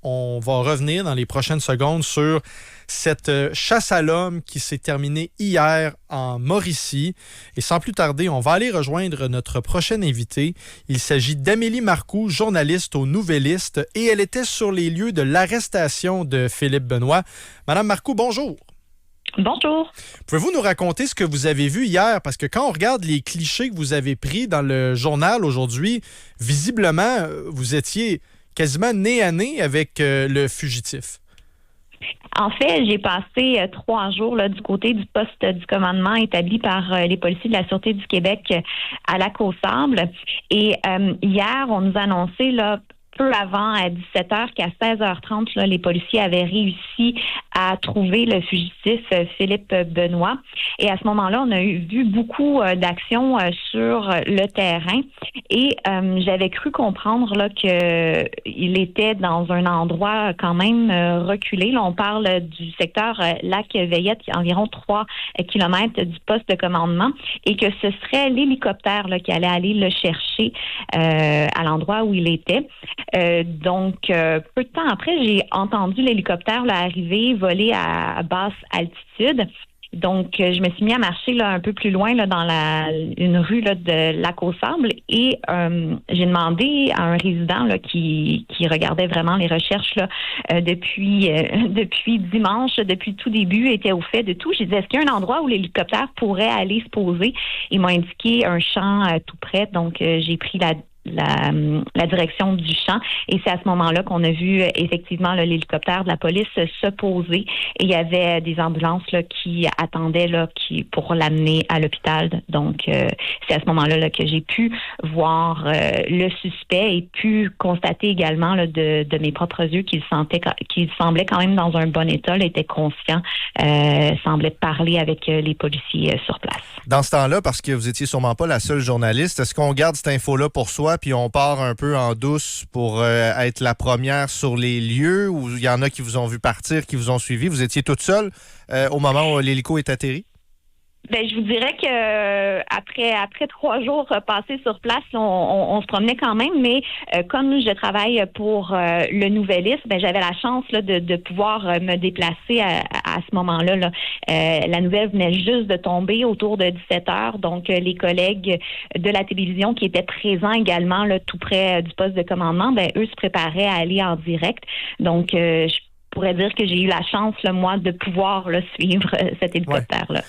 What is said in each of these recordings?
on va revenir dans les prochaines secondes sur cette chasse à l'homme qui s'est terminée hier en Mauricie. Et sans plus tarder, on va aller rejoindre notre prochaine invitée. Il s'agit d'Amélie Marcoux, journaliste au Nouvelliste, et elle était sur les lieux de l'arrestation de Philippe Benoît. Madame Marcoux, bonjour. Bonjour. Pouvez-vous nous raconter ce que vous avez vu hier? Parce que quand on regarde les clichés que vous avez pris dans le journal aujourd'hui, visiblement, vous étiez quasiment nez à nez avec le fugitif. En fait, j'ai passé 3 jours là, du côté du poste du commandement établi par les policiers de la Sûreté du Québec à Lac-aux-Sables. Et hier, on nous a annoncé là, peu avant, à 17h, qu'à 16h30, là, les policiers avaient réussi à trouver le fugitif Philippe Benoît. Et à ce moment-là, on a vu beaucoup d'actions sur le terrain. Et j'avais cru comprendre là, qu'il était dans un endroit quand même reculé. Là, on parle du secteur Lac-Veillette, qui est environ 3 kilomètres du poste de commandement, et que ce serait l'hélicoptère là, qui allait aller le chercher à l'endroit où il était. Donc, peu de temps après, j'ai entendu l'hélicoptère là, arriver, voler à basse altitude. Donc, je me suis mis à marcher là, un peu plus loin là, dans une rue là, de Lac-aux-Sables et j'ai demandé à un résident là, qui regardait vraiment les recherches là, depuis dimanche, depuis tout début, était au fait de tout. J'ai dit, est-ce qu'il y a un endroit où l'hélicoptère pourrait aller se poser? Il m'a indiqué un champ tout près, donc j'ai pris la direction du champ. Et c'est à ce moment-là qu'on a vu effectivement là, l'hélicoptère de la police se poser. Et il y avait des ambulances là, qui attendaient là, pour l'amener à l'hôpital. Donc, c'est à ce moment-là là, que j'ai pu voir le suspect et pu constater également là, de mes propres yeux qu'il semblait quand même dans un bon état, là, était conscient, semblait parler avec les policiers sur place. Dans ce temps-là, parce que vous étiez sûrement pas la seule journaliste, est-ce qu'on garde cette info-là pour soi puis on part un peu en douce pour être la première sur les lieux où il y en a qui vous ont vu partir, qui vous ont suivi? Vous étiez toute seule au moment où l'hélico est atterri? Ben, je vous dirais que après 3 jours passés sur place, on se promenait quand même, mais comme je travaille pour le Nouvelliste, ben j'avais la chance là, de pouvoir me déplacer à ce moment-là. Là. La nouvelle venait juste de tomber autour de 17h, donc les collègues de la télévision qui étaient présents également là, tout près du poste de commandement, ben eux se préparaient à aller en direct. Donc je pourrais dire que j'ai eu la chance, là, moi, de pouvoir là, suivre cet hélicoptère-là.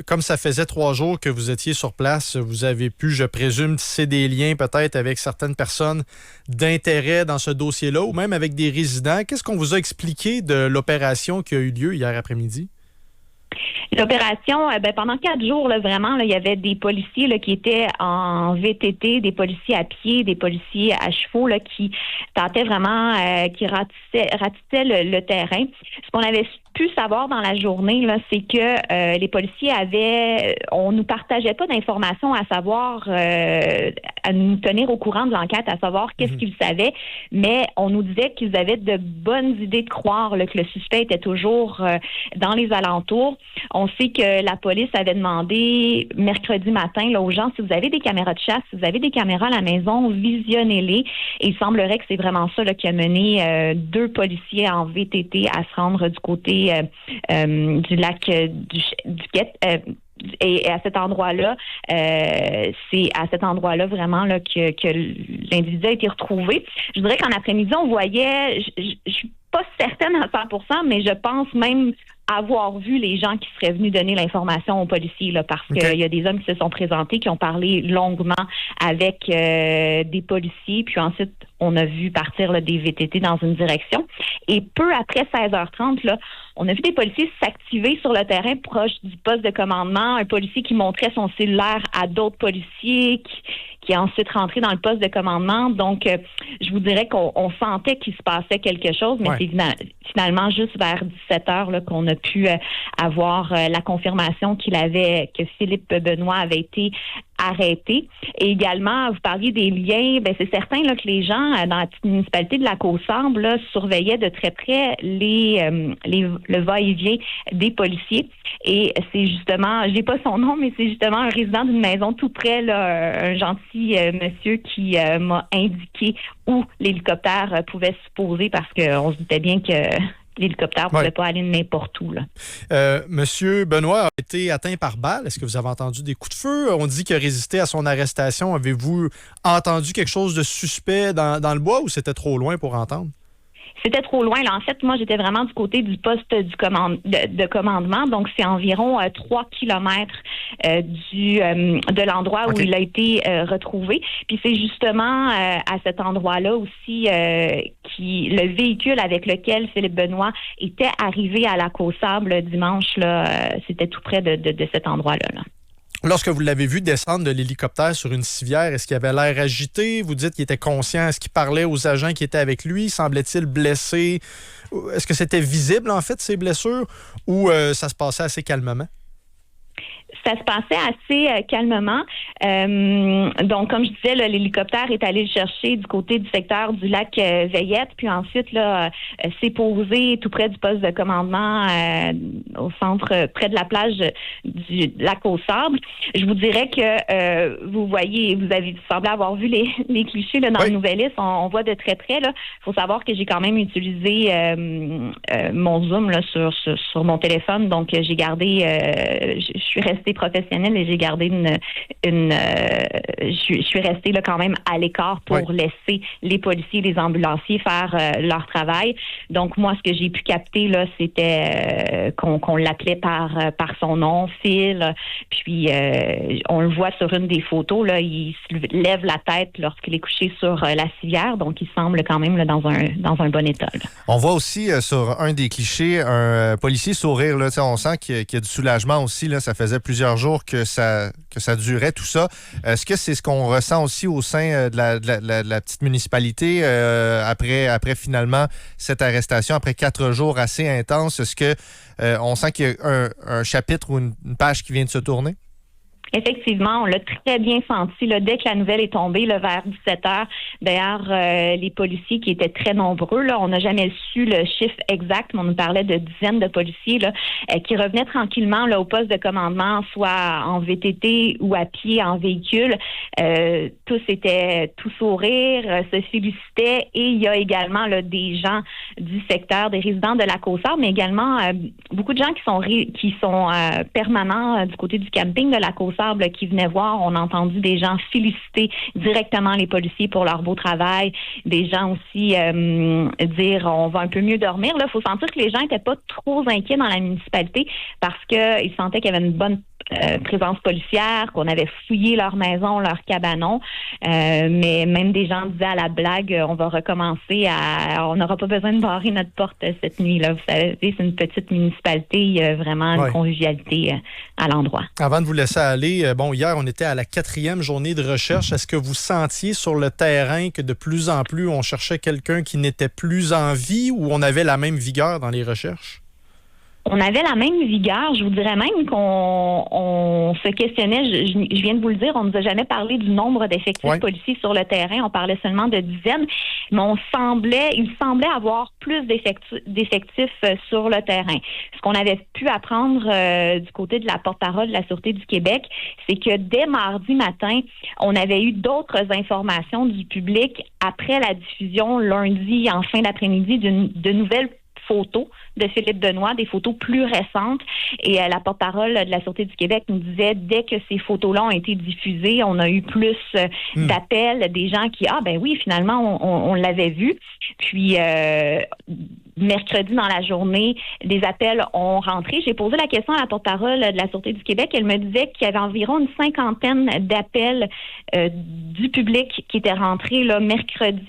Comme ça faisait 3 jours que vous étiez sur place, vous avez pu, je présume, tisser des liens peut-être avec certaines personnes d'intérêt dans ce dossier-là ou même avec des résidents. Qu'est-ce qu'on vous a expliqué de l'opération qui a eu lieu hier après-midi? L'opération, pendant 4 jours, là, vraiment, là, il y avait des policiers là, qui étaient en VTT, des policiers à pied, des policiers à chevaux là, qui tentaient vraiment, qui ratissaient le terrain. Ce qu'on avait pu savoir dans la journée, là, c'est que les policiers on nous partageait pas d'informations à savoir, à nous tenir au courant de l'enquête, à savoir qu'est-ce qu'ils savaient, mais on nous disait qu'ils avaient de bonnes idées de croire là, que le suspect était toujours dans les alentours. On sait que la police avait demandé mercredi matin là, aux gens, si vous avez des caméras de chasse, si vous avez des caméras à la maison, visionnez-les. Et il semblerait que c'est vraiment ça là, qui a mené 2 policiers en VTT à se rendre du côté du lac du Quai. Et à cet endroit-là, c'est à cet endroit-là vraiment là, que l'individu a été retrouvé. Je dirais qu'en après-midi, on voyait, je suis pas certaine à 100%, mais je pense même avoir vu les gens qui seraient venus donner l'information aux policiers, là, parce qu'il y a des hommes qui se sont présentés, qui ont parlé longuement avec des policiers, puis ensuite, on a vu partir là, des VTT dans une direction. Et peu après 16h30, là, on a vu des policiers s'activer sur le terrain proche du poste de commandement, un policier qui montrait son cellulaire à d'autres policiers, qui est ensuite rentré dans le poste de commandement. Donc, je vous dirais qu'on sentait qu'il se passait quelque chose, mais c'est finalement juste vers 17h là, qu'on a pu avoir la confirmation que Philippe Benoît avait été arrêtés. Et également, vous parliez des liens, c'est certain là, que les gens dans la petite municipalité de la Côte-Sambre là, surveillaient de très près le va-et-vient des policiers. Et c'est justement, j'ai pas son nom, mais c'est justement un résident d'une maison tout près, là, un gentil monsieur qui m'a indiqué où l'hélicoptère pouvait se poser parce qu'on se doutait bien que l'hélicoptère ne pouvait pas aller n'importe où. Monsieur Benoît a été atteint par balle. Est-ce que vous avez entendu des coups de feu? On dit qu'il a résisté à son arrestation. Avez-vous entendu quelque chose de suspect dans le bois ou c'était trop loin pour entendre? C'était trop loin. Là, en fait, moi, j'étais vraiment du côté du poste de commandement. Donc, c'est environ 3 kilomètres de l'endroit où il a été retrouvé. Puis, c'est justement à cet endroit-là aussi le véhicule avec lequel Philippe Benoît était arrivé à la Côte-Sable dimanche, là, c'était tout près de cet endroit-là. Là. Lorsque vous l'avez vu descendre de l'hélicoptère sur une civière, est-ce qu'il avait l'air agité? Vous dites qu'il était conscient. Est-ce qu'il parlait aux agents qui étaient avec lui? Semblait-il blessé? Est-ce que c'était visible, en fait, ses blessures? Ou ça se passait assez calmement? Ça se passait assez calmement. Donc, comme je disais, là, l'hélicoptère est allé le chercher du côté du secteur du lac Veillette, puis ensuite, là, s'est posé tout près du poste de commandement au centre, près de la plage du lac aux Sables. Je vous dirais que vous semblez avoir vu les clichés là, dans le Nouvelliste. On voit de très près. Il faut savoir que j'ai quand même utilisé mon zoom là, sur mon téléphone. Donc, j'ai gardé, je suis restée professionnelle et j'ai gardé je suis restée là quand même à l'écart pour laisser les policiers et les ambulanciers faire leur travail. Donc, moi, ce que j'ai pu capter, là, c'était qu'on l'appelait par son nom, Phil. Puis, on le voit sur une des photos, là, il se lève la tête lorsqu'il est couché sur la civière. Donc, il semble quand même là, dans un bon état. Là. On voit aussi sur un des clichés un policier sourire. Là, on sent qu'il y a du soulagement aussi. Là, ça faisait plusieurs jours que ça durait, tout ça. Est-ce que c'est ce qu'on ressent aussi au sein de la petite municipalité après finalement cette arrestation, après 4 jours assez intenses? Est-ce que on sent qu'il y a un chapitre ou une page qui vient de se tourner? Effectivement, on l'a très bien senti. Là, dès que la nouvelle est tombée, là, vers 17h, d'ailleurs, les policiers qui étaient très nombreux, là, on n'a jamais su le chiffre exact, mais on nous parlait de dizaines de policiers là, qui revenaient tranquillement là, au poste de commandement, soit en VTT ou à pied, en véhicule. Tous étaient tout sourire, se félicitaient. Et il y a également là, des gens du secteur, des résidents de la Côte-Sable, mais également beaucoup de gens qui sont permanents du côté du camping de la Côte-Sable qui venaient voir. On a entendu des gens féliciter directement les policiers pour leur beau travail. Des gens aussi dire on va un peu mieux dormir. Il faut sentir que les gens n'étaient pas trop inquiets dans la municipalité parce qu'ils sentaient qu'il y avait une bonne présence policière, qu'on avait fouillé leur maison, leur cabanon. Mais même des gens disaient à la blague, on va recommencer on n'aura pas besoin de barrer notre porte cette nuit-là. Vous savez, c'est une petite municipalité, il y a vraiment une convivialité à l'endroit. Avant de vous laisser aller, hier, on était à la 4e journée de recherche. Est-ce que vous sentiez sur le terrain que de plus en plus, on cherchait quelqu'un qui n'était plus en vie ou on avait la même vigueur dans les recherches? On avait la même vigueur. Je vous dirais même qu'on se questionnait. Je viens de vous le dire, on ne nous a jamais parlé du nombre d'effectifs policiers sur le terrain. On parlait seulement de dizaines. Mais il semblait avoir plus d'effectifs sur le terrain. Ce qu'on avait pu apprendre du côté de la porte-parole de la Sûreté du Québec, c'est que dès mardi matin, on avait eu d'autres informations du public après la diffusion lundi en fin d'après-midi de nouvelles photos de Philippe Benoît, des photos plus récentes. Et la porte-parole de la Sûreté du Québec nous disait, dès que ces photos-là ont été diffusées, on a eu plus d'appels, des gens qui, ben oui, finalement, on l'avait vu. Puis, mercredi dans la journée, des appels ont rentré. J'ai posé la question à la porte-parole de la Sûreté du Québec. Elle me disait qu'il y avait environ une 50aine d'appels du public qui étaient rentrés là, mercredi.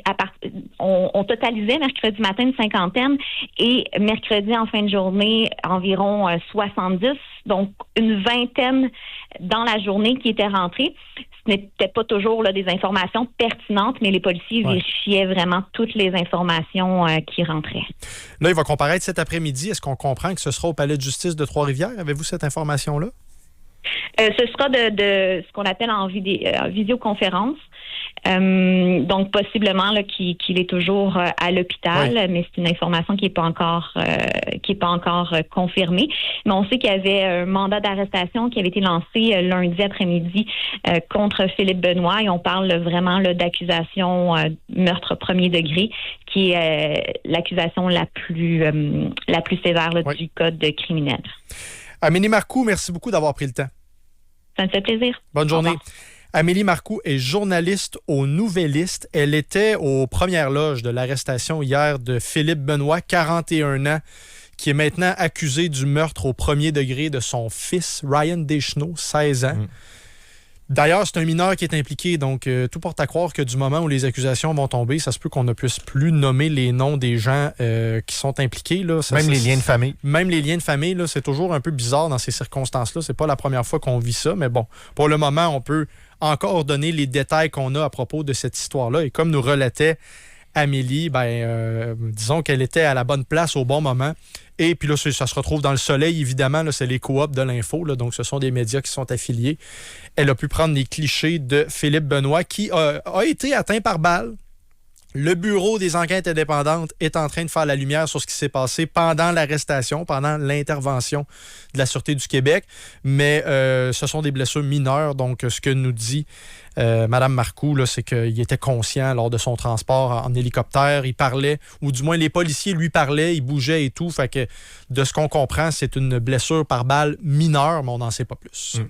On totalisait mercredi matin une 50aine et mercredi en fin de journée environ 70. Donc, une 20aine dans la journée qui étaient rentrés. Ce n'était pas toujours là, des informations pertinentes, mais les policiers vérifiaient vraiment toutes les informations qui rentraient. Là, il va comparaître cet après-midi. Est-ce qu'on comprend que ce sera au Palais de justice de Trois-Rivières? Avez-vous cette information-là? Ce sera de ce qu'on appelle en visioconférence. Donc, possiblement là, qu'il est toujours à l'hôpital, Oui. mais c'est une information qui n'est pas encore confirmée. Mais on sait qu'il y avait un mandat d'arrestation qui avait été lancé lundi après-midi contre Philippe Benoît, et on parle vraiment là, d'accusation meurtre premier degré, qui est l'accusation la plus sévère là, Oui. du code criminel. Amélie Marcoux, merci beaucoup d'avoir pris le temps. Ça me fait plaisir. Bonne Au journée. revoir. Amélie Marcoux est journaliste au Nouvelliste. Elle était aux premières loges de l'arrestation hier de Philippe Benoît, 41 ans, qui est maintenant accusé du meurtre au premier degré de son fils, Ryan Deschenaux, 16 ans. D'ailleurs, c'est un mineur qui est impliqué, donc tout porte à croire que du moment où les accusations vont tomber, ça se peut qu'on ne puisse plus nommer les noms des gens qui sont impliqués. Là. Même les liens de famille. Même les liens de famille, là, c'est toujours un peu bizarre dans ces circonstances-là. C'est pas la première fois qu'on vit ça, mais bon, pour le moment, on peut encore donner les détails qu'on a à propos de cette histoire-là. Et comme nous relatait Amélie, disons qu'elle était à la bonne place au bon moment. Et puis là, ça se retrouve dans Le Soleil, évidemment. Là, c'est les coops de l'info. Là, donc, ce sont des médias qui sont affiliés. Elle a pu prendre les clichés de Philippe Benoît, qui a été atteint par balle. Le Bureau des enquêtes indépendantes est en train de faire la lumière sur ce qui s'est passé pendant l'arrestation, pendant l'intervention de la Sûreté du Québec. Mais ce sont des blessures mineures. Donc, ce que nous dit Mme Marcoux, là, c'est qu'il était conscient lors de son transport en hélicoptère. Il parlait, ou du moins les policiers lui parlaient, il bougeait et tout. Fait que de ce qu'on comprend, c'est une blessure par balle mineure, mais on n'en sait pas plus.